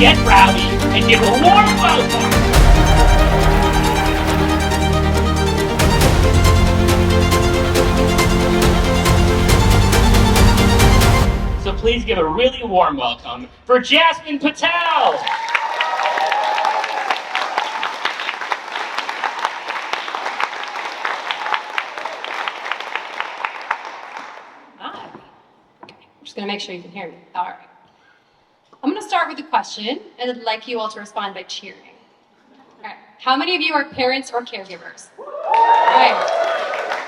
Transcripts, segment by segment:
get rowdy and give a warm welcome. So please give a really warm welcome for Jasmine Patel. Hi. Okay, I'm just going to make sure you can hear me. All right. I'm going to start with a question, and I'd like you all to respond by cheering. All right. How many of you are parents or caregivers? All right.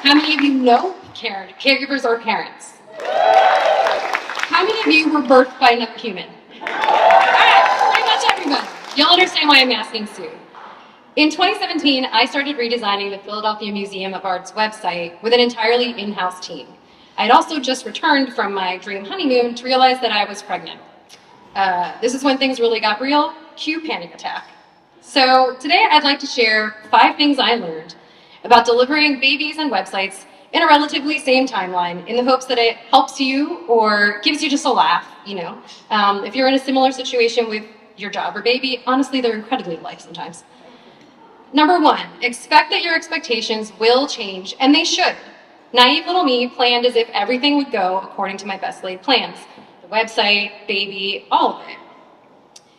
How many of you know caregivers or parents? How many of you were birthed by another human? All right, pretty much everybody. You'll understand why I'm asking soon. In 2017, I started redesigning the Philadelphia Museum of Art's website with an entirely in-house team. I had also just returned from my dream honeymoon to realize that I was pregnant. This is when things really got real. Cue panic attack. So today I'd like to share 5 things I learned about delivering babies and websites in a relatively same timeline in the hopes that it helps you or gives you just a laugh, if you're in a similar situation with your job or baby. Honestly, they're incredibly alike sometimes. Number 1, expect that your expectations will change, and they should. Naive little me planned as if everything would go according to my best laid plans. The website, baby, all of it.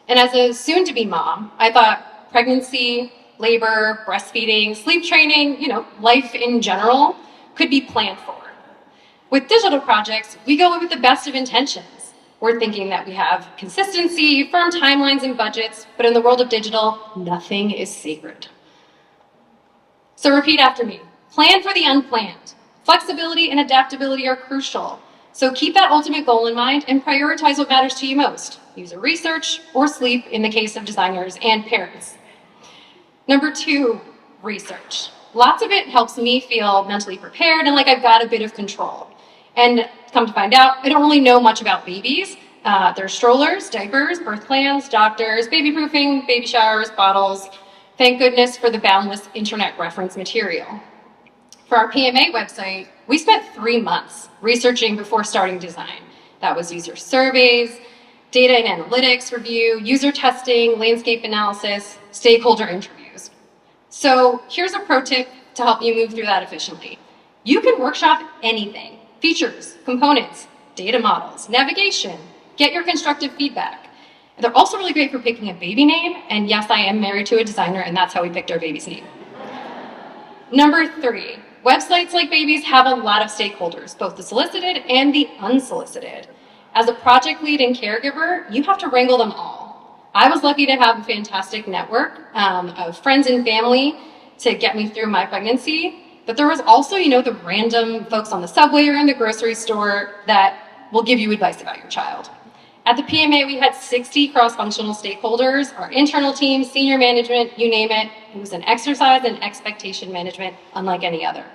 And as a soon-to-be mom, I thought pregnancy, labor, breastfeeding, sleep training, life in general could be planned for. With digital projects, we go in with the best of intentions. We're thinking that we have consistency, firm timelines and budgets, but in the world of digital, nothing is sacred. So repeat after me. Plan for the unplanned. Flexibility and adaptability are crucial. So keep that ultimate goal in mind and prioritize what matters to you most. User research or sleep in the case of designers and parents. Number 2, research. Lots of it helps me feel mentally prepared and like I've got a bit of control. And come to find out, I don't really know much about babies. There's strollers, diapers, birth plans, doctors, baby proofing, baby showers, bottles. Thank goodness for the boundless internet reference material. For our PMA website, we spent 3 months researching before starting design. That was user surveys, data and analytics review, user testing, landscape analysis, stakeholder interviews. So here's a pro tip to help you move through that efficiently. You can workshop anything: features, components, data models, navigation. Get your constructive feedback. They're also really great for picking a baby name. And yes, I am married to a designer, and that's how we picked our baby's name. Number 3, websites like babies have a lot of stakeholders, both the solicited and the unsolicited. As a project lead and caregiver, you have to wrangle them all. I was lucky to have a fantastic network of friends and family to get me through my pregnancy, but there was also, the random folks on the subway or in the grocery store that will give you advice about your child. At the PMA, we had 60 cross-functional stakeholders, our internal team, senior management, you name it. It was an exercise in expectation management unlike any other.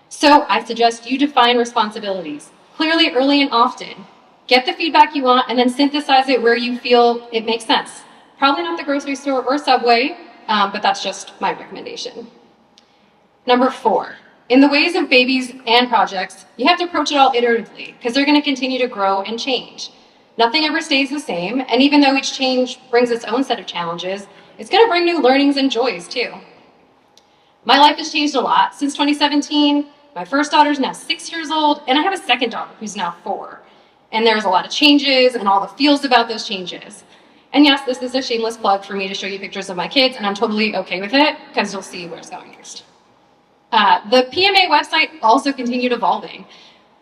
So I suggest you define responsibilities clearly, early, and often. Get the feedback you want and then synthesize it where you feel it makes sense. Probably not the grocery store or subway, but that's just my recommendation. Number 4, in the ways of babies and projects, you have to approach it all iteratively because they're going to continue to grow and change. Nothing ever stays the same, and even though each change brings its own set of challenges, it's going to bring new learnings and joys too. My life has changed a lot since 2017. My first daughter is now 6 years old, and I have a second daughter who's now 4. And there's a lot of changes and all the feels about those changes. And yes, this is a shameless plug for me to show you pictures of my kids, and I'm totally okay with it because you'll see where it's going next. The PMA website also continued evolving.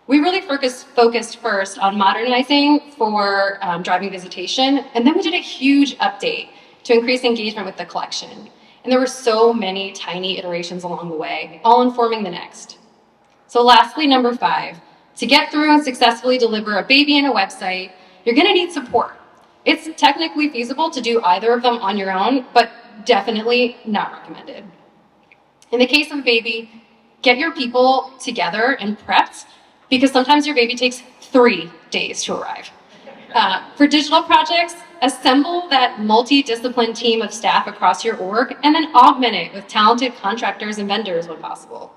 We really focused first on modernizing for driving visitation, and then we did a huge update to increase engagement with the collection. And there were so many tiny iterations along the way, all informing the next. So lastly, number 5, to get through and successfully deliver a baby and a website, you're going to need support. It's technically feasible to do either of them on your own, but definitely not recommended. In the case of a baby, get your people together and prepped, because sometimes your baby takes 3 days to arrive. For digital projects, assemble that multidisciplined team of staff across your org, and then augment it with talented contractors and vendors when possible.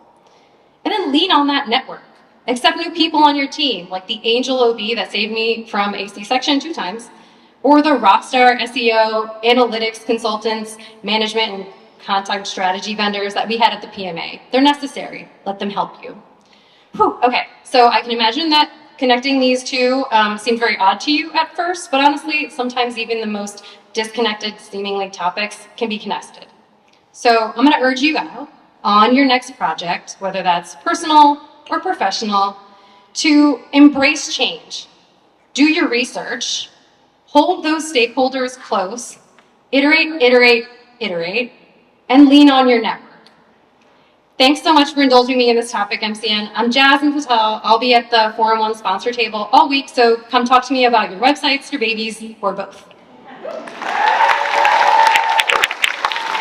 And then lean on that network. Accept new people on your team, like the angel OB that saved me from a C-section 2 times, or the rockstar SEO, analytics consultants, management and content strategy vendors that we had at the PMA. They're necessary. Let them help you. Whew, okay, so I can imagine that connecting these two seemed very odd to you at first, but honestly, sometimes even the most disconnected seemingly topics can be connected. So I'm gonna urge you out on your next project, whether that's personal or professional, to embrace change. Do your research, hold those stakeholders close, iterate, iterate, iterate, and lean on your network. Thanks so much for indulging me in this topic, MCN. I'm Jasmine Patel. I'll be at the 4-in-1 sponsor table all week, so come talk to me about your websites, your babies, or both.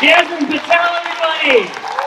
Jasmine Patel, everybody!